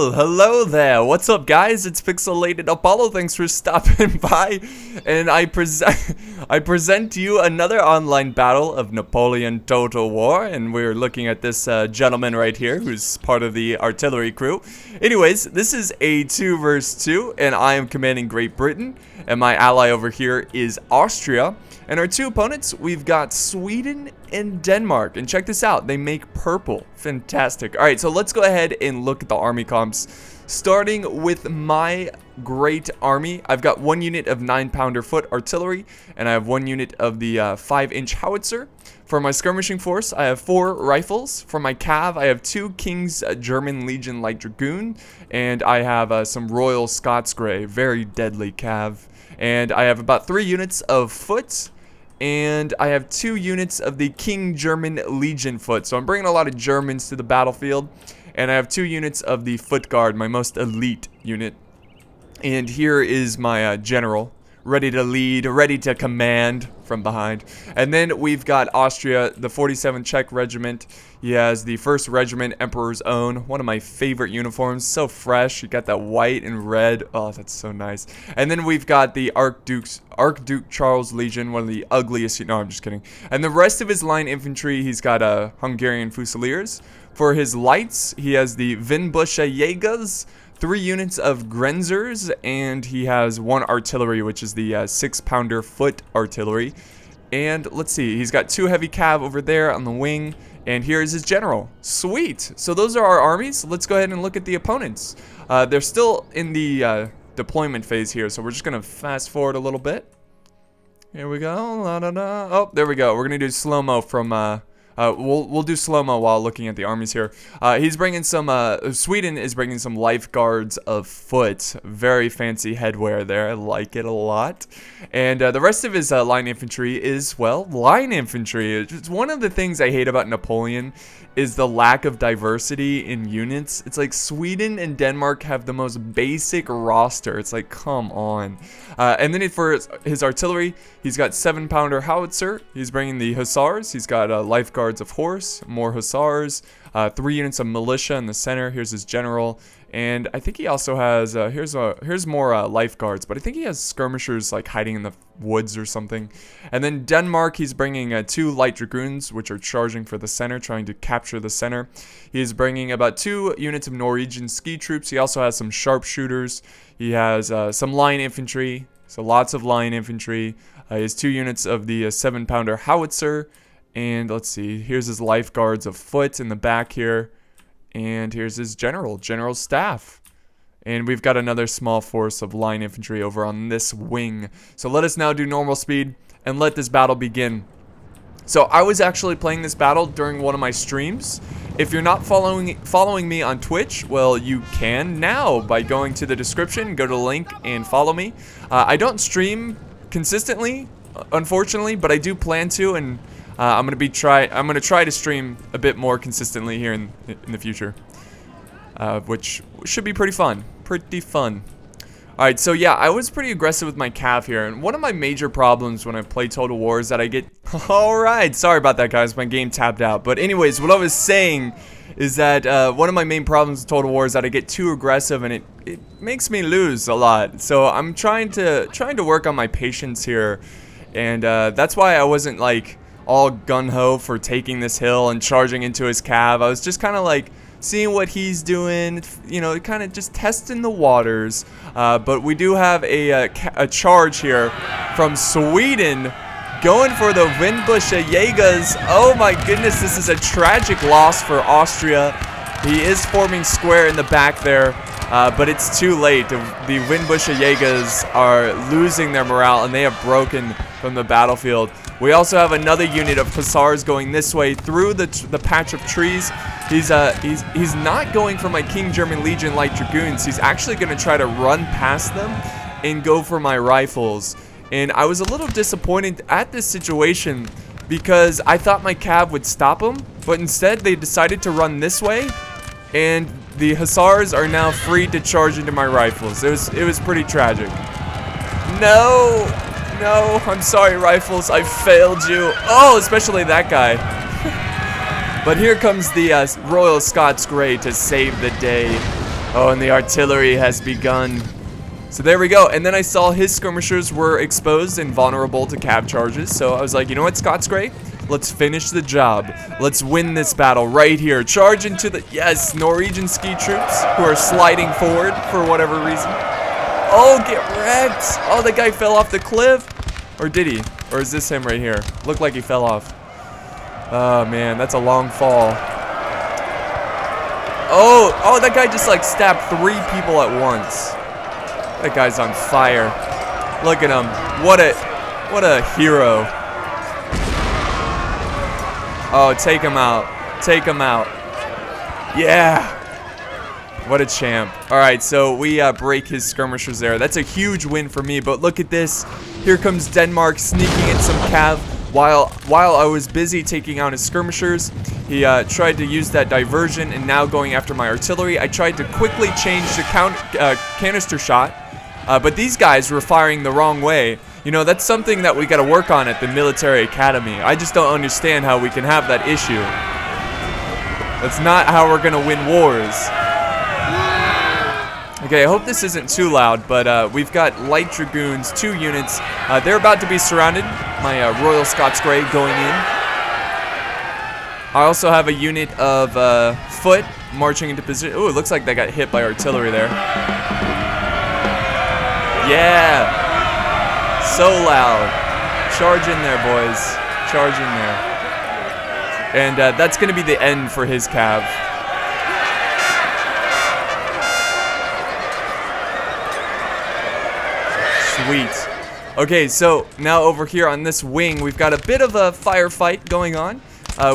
Well, hello there. What's up, guys? It's Pixelated Apollo. Thanks for stopping by. And I present to you another online battle of Napoleon Total War. And we're looking at this gentleman right here, who's part of the artillery crew. Anyways, this is a 2 versus 2, and I am commanding Great Britain. And my ally over here is Austria. And our two opponents, we've got Sweden and Denmark. And check this out, they make purple. Fantastic. Alright, so let's go ahead and look at the army comps. Starting with my great army, I've got 1 unit of 9-pounder foot artillery, and I have 1 unit of the 5-inch howitzer. For my skirmishing force, I have 4 rifles. For my cav, I have 2 King's German Legion Light Dragoon, and I have some Royal Scots Grey, very deadly cav. And I have about 3 units of foot, and I have 2 units of the King German Legion foot. So I'm bringing a lot of Germans to the battlefield. And I have 2 units of the foot guard, my most elite unit. And here is my general, ready to lead, ready to command from behind. And then we've got Austria, the 47 Czech Regiment. He has the 1st Regiment, Emperor's Own, one of my favorite uniforms, so fresh. You got that white and red. Oh, that's so nice. And then we've got the Archduke Charles Legion, one of the ugliest. No, I'm just kidding. And the rest of his line infantry, he's got Hungarian Fusiliers. For his lights, he has the Windbusche Jägers, 3 units of Grenzers, and he has 1 artillery, which is the 6-pounder foot artillery. And let's see, he's got 2 heavy cav over there on the wing, and here is his general. Sweet! So those are our armies. Let's go ahead and look at the opponents. They're still in the deployment phase here, so we're just going to fast forward a little bit. Here we go. La, da, da. Oh, there we go. We're going to do slow-mo from... We'll do slow-mo while looking at the armies here. He's bringing some, Sweden is bringing some lifeguards of foot. Very fancy headwear there. I like it a lot. And the rest of his line infantry is, well, line infantry. It's one of the things I hate about Napoleon is the lack of diversity in units. It's like Sweden and Denmark have the most basic roster. It's like, come on. And then for his artillery, he's got 7-pounder howitzer. He's bringing the hussars. He's got lifeguards of horse, more hussars, 3 units of militia in the center. Here's his general. And I think he also has, here's more lifeguards, but I think he has skirmishers like hiding in the woods or something. And then Denmark, he's bringing 2 light dragoons, which are charging for the center, trying to capture the center. He's bringing about 2 units of Norwegian ski troops. He also has some sharpshooters. He has some line infantry, so lots of line infantry. He has 2 units of the 7-pounder howitzer. And let's see, here's his lifeguards of foot in the back here. And here's his general staff. And we've got another small force of line infantry over on this wing. So let us now do normal speed and let this battle begin. So I was actually playing this battle during one of my streams. If you're not following me on Twitch, well, you can now by going to the description, go to the link and follow me. I don't stream consistently, unfortunately, but I do plan to, and I'm gonna try to stream a bit more consistently here in the future, which should be pretty fun. Alright, so yeah, I was pretty aggressive with my cav here, and one of my major problems when I play Total War is that I get... Alright, sorry about that, guys, my game tapped out. But anyways, what I was saying is that one of my main problems with Total War is that I get too aggressive, and it makes me lose a lot. So I'm trying to work on my patience here, and that's why I wasn't like all gun-ho for taking this hill and charging into his cav. I was just kind of like seeing what he's doing, you know, kind of just testing the waters. But we do have a charge here from Sweden going for the Windbusche Jägers. Oh my goodness, this is a tragic loss for Austria. He is forming square in the back there, but it's too late. The Windbusche Jägers are losing their morale, and they have broken from the battlefield. We also have another unit of hussars going this way through the patch of trees. He's not going for my King German Legion Light Dragoons. He's actually going to try to run past them and go for my rifles. And I was a little disappointed at this situation because I thought my cav would stop him, but instead they decided to run this way, and the hussars are now free to charge into my rifles. It was pretty tragic. No, I'm sorry, rifles, I failed you. Oh, especially that guy. But here comes the Royal Scots Grey to save the day. Oh, and the artillery has begun. So there we go. And then I saw his skirmishers were exposed and vulnerable to cav charges. So I was like, you know what, Scott's great. Let's finish the job. Let's win this battle right here. Charge into the, yes, Norwegian ski troops who are sliding forward for whatever reason. Oh, get wrecked. Oh, the guy fell off the cliff. Or did he? Or is this him right here? Looked like he fell off. Oh, man, that's a long fall. Oh, that guy just like stabbed 3 people at once. That guy's on fire. Look at him. What a hero. Oh, take him out. Take him out. Yeah. What a champ. All right, so we break his skirmishers there. That's a huge win for me, but look at this. Here comes Denmark sneaking in some cav. While I was busy taking out his skirmishers, he tried to use that diversion and now going after my artillery. I tried to quickly change to canister shot, but these guys were firing the wrong way. You know, that's something that we got to work on at the military academy. I just don't understand how we can have that issue. That's not how we're going to win wars. Okay, I hope this isn't too loud, but we've got light dragoons, 2 units. They're about to be surrounded. My Royal Scots Grey going in. I also have a unit of foot marching into position. Oh, it looks like they got hit by artillery there. Yeah! So loud. Charge in there, boys. Charge in there. And that's going to be the end for his cav. Sweet. Okay, so now over here on this wing, we've got a bit of a firefight going on.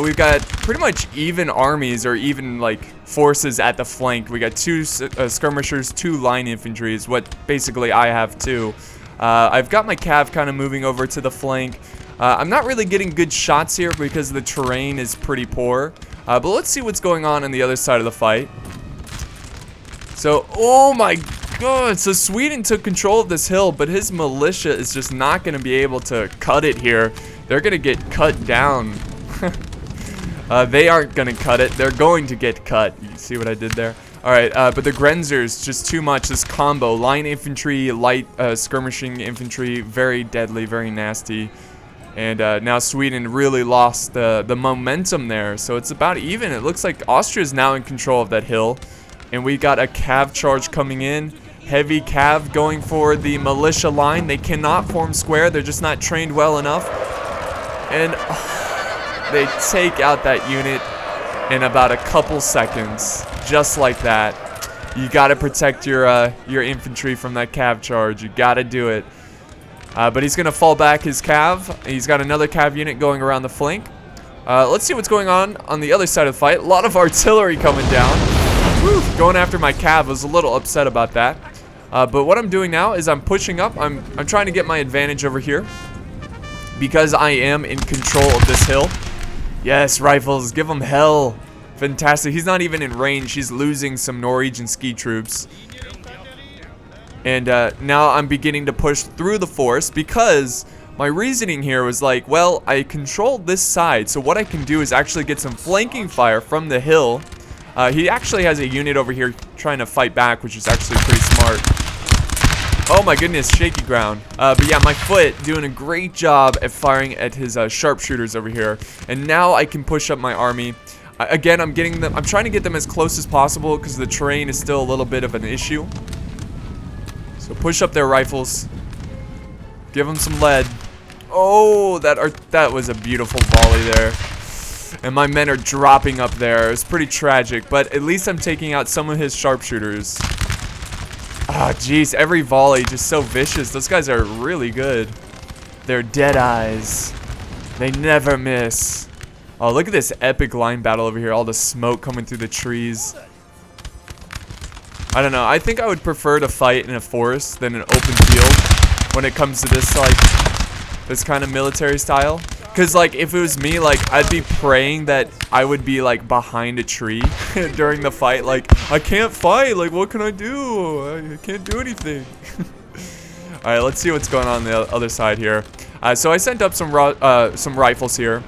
We've got pretty much even armies or even like forces at the flank. We got 2 skirmishers, 2 line infantry is what basically I have too. I've got my cav kind of moving over to the flank. I'm not really getting good shots here because the terrain is pretty poor. But let's see what's going on the other side of the fight. So, oh my god, so Sweden took control of this hill, but his militia is just not going to be able to cut it here. They're going to get cut down. They aren't going to cut it. They're going to get cut. You see what I did there? Alright, but the Grenzers, just too much. This combo, line infantry, light skirmishing infantry, very deadly, very nasty. And now Sweden really lost the momentum there. So it's about even. It looks like Austria is now in control of that hill. And we got a cav charge coming in. Heavy cav going for the militia line. They cannot form square. They're just not trained well enough. And they take out that unit in about a couple seconds. Just like that. You got to protect your infantry from that cav charge. You got to do it. But he's going to fall back his cav. He's got another cav unit going around the flank. Let's see what's going on the other side of the fight. A lot of artillery coming down. Woo, going after my cav. I was a little upset about that. But what I'm doing now is I'm pushing up. I'm trying to get my advantage over here. Because I am in control of this hill. Yes, rifles. Give him hell. Fantastic. He's not even in range. He's losing some Norwegian ski troops. And now I'm beginning to push through the force because my reasoning here was like, well, I controlled this side. So what I can do is actually get some flanking fire from the hill. He actually has a unit over here trying to fight back, which is actually pretty smart. Oh my goodness, shaky ground. But yeah, my foot doing a great job at firing at his sharpshooters over here. And now I can push up my army. Again, I'm trying to get them as close as possible because the terrain is still a little bit of an issue. So push up their rifles. Give them some lead. Oh, that was a beautiful volley there. And my men are dropping up there. It's pretty tragic, but at least I'm taking out some of his sharpshooters. Ah, jeez, every volley just so vicious. Those guys are really good. They're dead eyes. They never miss. Oh, look at this epic line battle over here. All the smoke coming through the trees. I don't know. I think I would prefer to fight in a forest than an open field when it comes to this, like, this kind of military style. Because, like, if it was me, like, I'd be praying that I would be, like, behind a tree during the fight. Like, I can't fight. Like, what can I do? I can't do anything. Alright, let's see what's going on the other side here. So I sent up some rifles here.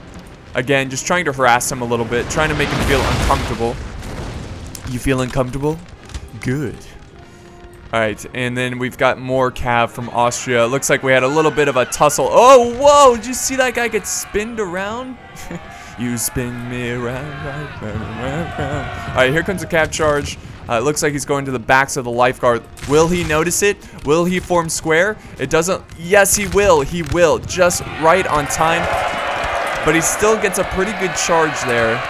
Again, just trying to harass him a little bit. Trying to make him feel uncomfortable. You feel uncomfortable? good. Alright, and then we've got more cav from Austria. Looks like we had a little bit of a tussle. Oh, whoa! Did you see that guy get spinned around? You spin me around, round. Alright, here comes a cav charge. It looks like he's going to the backs of the lifeguard. Will he notice it? Will he form square? It doesn't. Yes, he will. He will. Just right on time. But he still gets a pretty good charge there.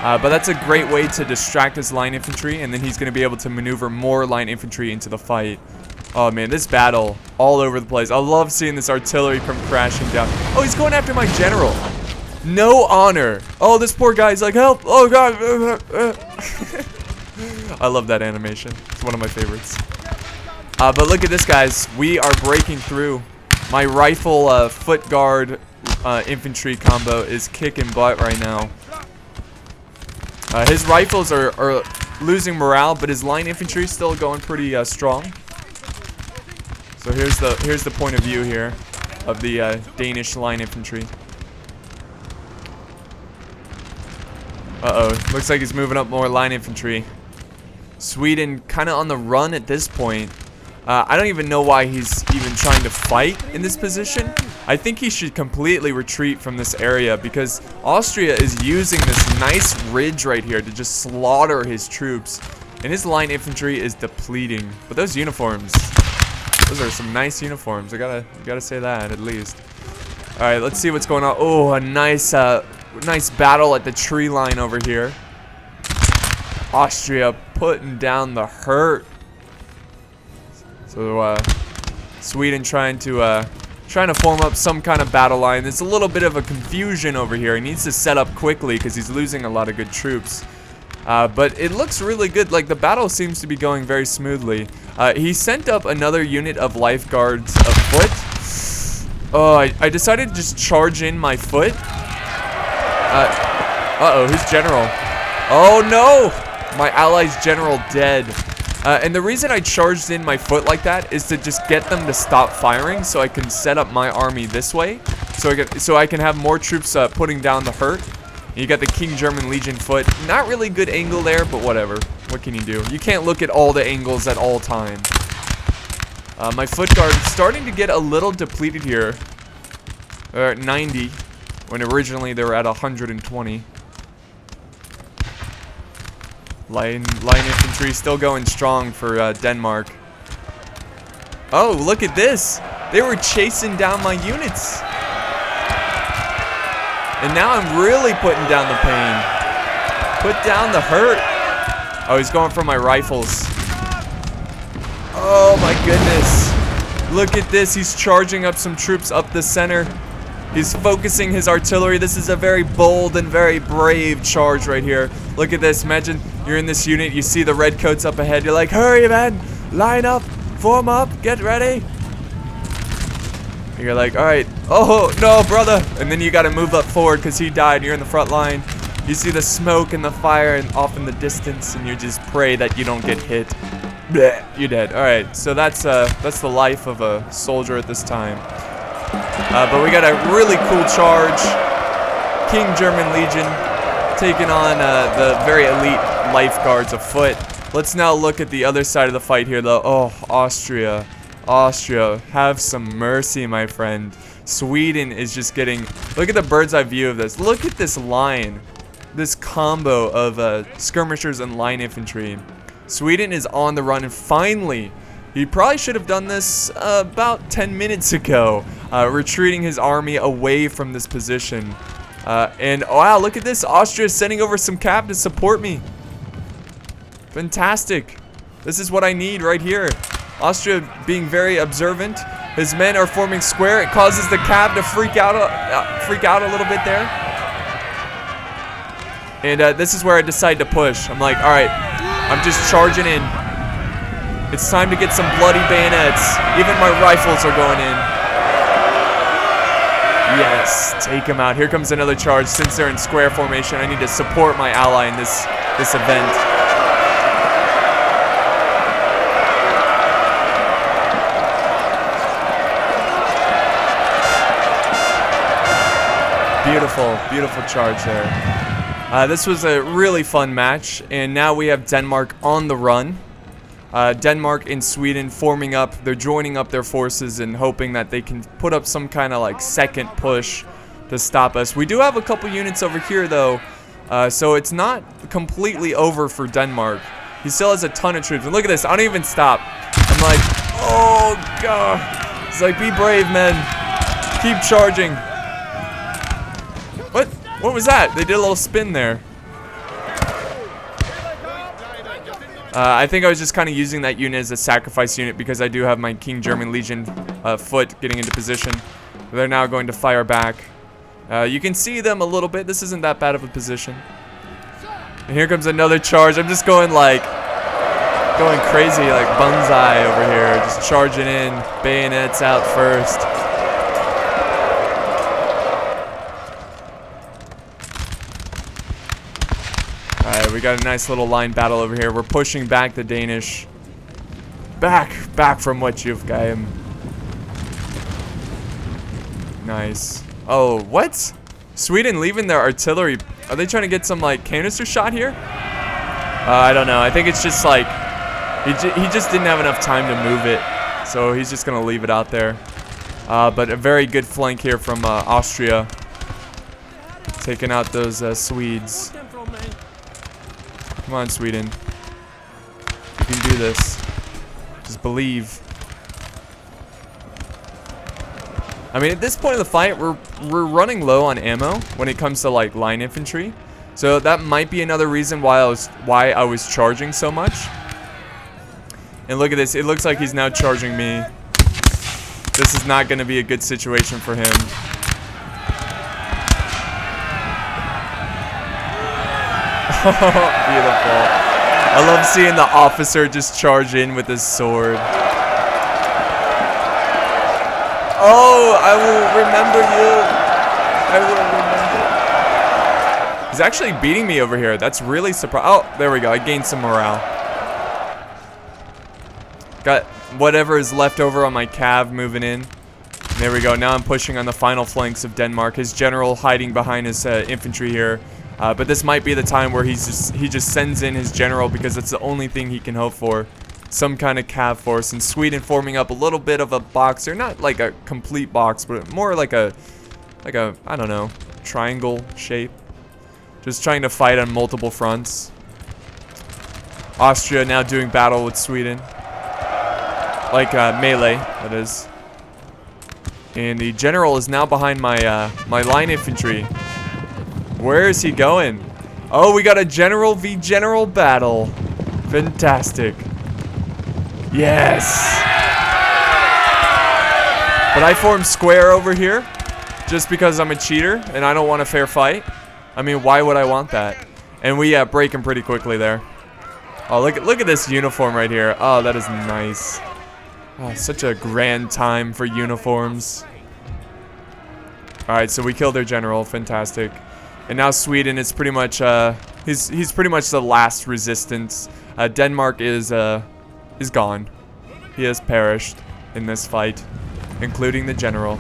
But that's a great way to distract his line infantry, and then he's going to be able to maneuver more line infantry into the fight. Oh man, this battle all over the place. I love seeing this artillery come crashing down. Oh, he's going after my general. No honor. Oh, this poor guy's like, help. Oh god. I love that animation. It's one of my favorites. But look at this, guys. We are breaking through. My rifle foot guard infantry combo is kicking butt right now. His rifles are losing morale, but his line infantry is still going pretty strong. So here's the point of view here of the Danish line infantry. Uh-oh, looks like he's moving up more line infantry. Sweden kind of on the run at this point. I don't even know why he's even trying to fight in this position. I think he should completely retreat from this area because Austria is using this nice ridge right here to just slaughter his troops. And his line infantry is depleting. But those uniforms, those are some nice uniforms. I gotta say that at least. Alright, let's see what's going on. Oh, a nice battle at the tree line over here. Austria putting down the hurt. So Sweden trying to form up some kind of battle line. There's a little bit of a confusion over here. He needs to set up quickly because he's losing a lot of good troops. But it looks really good. Like, the battle seems to be going very smoothly. He sent up another unit of lifeguards afoot. Oh, I decided to just charge in my foot. Uh-oh, who's general? Oh, no! My ally's general dead. And the reason I charged in my foot like that is to just get them to stop firing so I can set up my army this way. So I can have more troops putting down the hurt. And you got the King German Legion foot. Not really good angle there, but whatever. What can you do? You can't look at all the angles at all time. My foot guard is starting to get a little depleted here. They're at 90, when originally they were at 120. Line infantry still going strong for Denmark. Oh, look at this. They were chasing down my units. And now I'm really putting down the pain. Put down the hurt. Oh, he's going for my rifles. Oh my goodness. Look at this. He's charging up some troops up the center. He's focusing his artillery. This is a very bold and very brave charge right here. Look at this. Imagine you're in this unit. You see the red coats up ahead. You're like, hurry, man. Line up. Form up. Get ready. You're like, all right. Oh, no, brother. And then you got to move up forward because he died. You're in the front line. You see the smoke and the fire and off in the distance, and you just pray that you don't get hit. Blech, you're dead. All right. So that's the life of a soldier at this time. But we got a really cool charge. King German Legion taking on the very elite lifeguards afoot. Let's now look at the other side of the fight here, though. Oh, Austria. Austria, have some mercy, my friend. Sweden is just getting... Look at the bird's eye view of this. Look at this line. This combo of skirmishers and line infantry. Sweden is on the run, and finally... He probably should have done this about 10 minutes ago, retreating his army away from this position. And wow, look at this. Austria is sending over some cav to support me. Fantastic. This is what I need right here. Austria being very observant. His men are forming square. It causes the cav to freak out a little bit there. And this is where I decide to push. I'm like, all right, I'm just charging in. It's time to get some bloody bayonets. Even my rifles are going in. Yes, take him out. Here comes another charge. Since they're in square formation, I need to support my ally in this event. Beautiful, beautiful charge there. This was a really fun match, and now we have Denmark on the run. Denmark and Sweden forming up. They're joining up their forces and hoping that they can put up some kind of like second push to stop us. We do have a couple units over here though, so it's not completely over for Denmark. He still has a ton of troops. And look at this, I don't even stop. I'm like, oh god. It's like, be brave, men. Keep charging. What? What was that? They did a little spin there. I think I was just kind of using that unit as a sacrifice unit because I do have my King German Legion foot getting into position. They're now going to fire back. You can see them a little bit. This isn't that bad of a position. And here comes another charge. I'm just going like, going crazy like bonsai over here. Just charging in. Bayonets out first. Alright, we got a nice little line battle over here. We're pushing back the Danish. Back from what you've got him. Nice. Oh, what? Sweden leaving their artillery. Are they trying to get some like canister shot here? I don't know. I think it's just like he just didn't have enough time to move it, so he's just gonna leave it out there. But a very good flank here from Austria, taking out those Swedes. Come on, Sweden. You can do this. Just believe. I mean, at this point of the fight, we're running low on ammo when it comes to like line infantry, so that might be another reason why I was charging so much. And look at this; it looks like he's now charging me. This is not going to be a good situation for him. Beautiful. I love seeing the officer just charge in with his sword. Oh, I will remember you. I will remember. He's actually beating me over here. That's really surprising. Oh, there we go. I gained some morale. Got whatever is left over on my cav moving in. There we go. Now I'm pushing on the final flanks of Denmark. His general hiding behind his infantry here. But this might be the time where he just sends in his general because it's the only thing he can hope for. Some kind of cav force. And Sweden forming up a little bit of a box. They're not like a complete box, but more like a I don't know, triangle shape. Just trying to fight on multiple fronts. Austria now doing battle with Sweden. Like melee, that is. And the general is now behind my my line infantry. Where is he going? Oh, we got a general v general battle. Fantastic. Yes. But I formed square over here just because I'm a cheater and I don't want a fair fight. I mean, why would I want that? And we break him pretty quickly there. Oh, look at this uniform right here. Oh, that is nice. Oh, such a grand time for uniforms. All right, so we killed their general. Fantastic. And now Sweden is pretty much he's pretty much the last resistance. Denmark is gone. He has perished in this fight, including the general.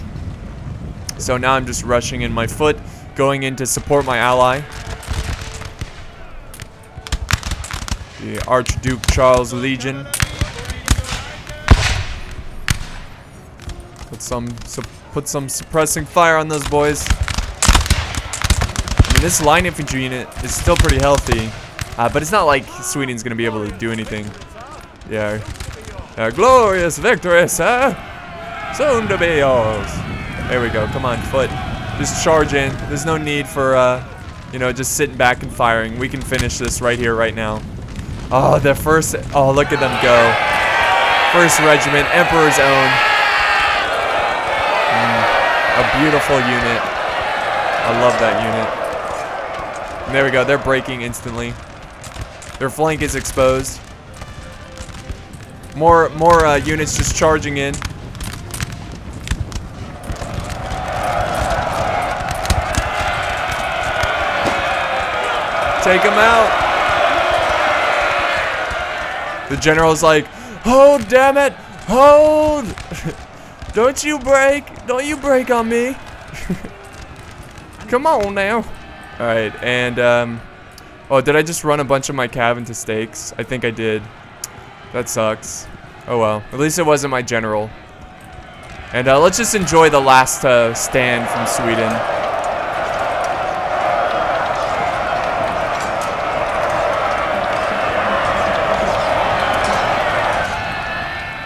So now I'm just rushing in my foot, going in to support my ally, the Archduke Charles Legion. Put some suppressing fire on those boys. I mean, this line infantry unit is still pretty healthy, but it's not like Sweden's gonna be able to do anything. Yeah, glorious victories, soon to be yours. There we go. Come on, foot. Just charge in. There's no need for you know, just sitting back and firing. We can finish this right here, right now. Oh, the first. Oh, look at them go. First Regiment, Emperor's Own. A beautiful unit. I love that unit. And there we go. They're breaking instantly. Their flank is exposed. More units just charging in. Take him out. The general's like, "Oh, damn it. Hold. Don't you break. Don't you break on me." Come on now. All right, and oh, did I just run a bunch of my cav into stakes? I think I did. That sucks. Oh well. At least it wasn't my general. And let's just enjoy the last stand from Sweden.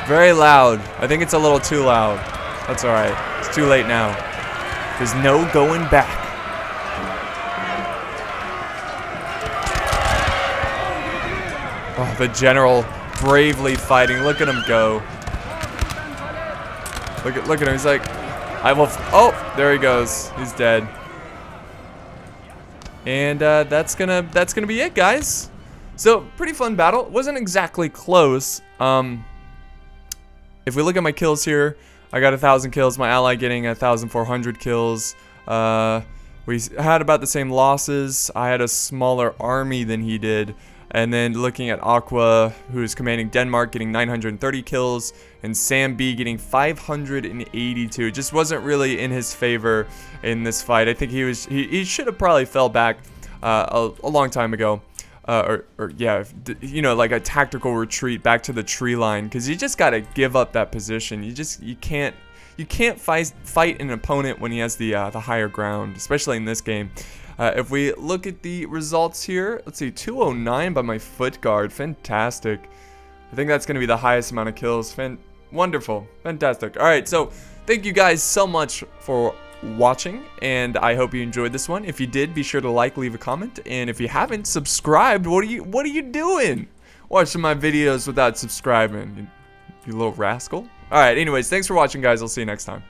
Very loud. I think it's a little too loud. That's alright. It's too late now. There's no going back. Oh, the general bravely fighting. Look at him go. Look at him. He's like, I will. Oh, there he goes. He's dead. And that's gonna be it, guys. So pretty fun battle. It wasn't exactly close. If we look at my kills here, I got 1,000 kills. My ally getting 1,400 kills. We had about the same losses. I had a smaller army than he did. And then looking at Aqua, who's commanding Denmark, getting 930 kills, and Sam B getting 582. It just wasn't really in his favor in this fight. I think he should have probably fell back a long time ago. Yeah, you know, like a tactical retreat back to the tree line, because you just gotta give up that position. You can't fight an opponent when he has the higher ground, especially in this game. If we look at the results here, let's see, 209 by my foot guard. Fantastic. I think that's gonna be the highest amount of kills. Wonderful, fantastic. All right, so thank you guys so much for watching, and I hope you enjoyed this one. If you did, be sure to like, leave a comment, and if you haven't subscribed, what are you doing watching my videos without subscribing, you little rascal? All right, anyways, thanks for watching, guys. I'll see you next time.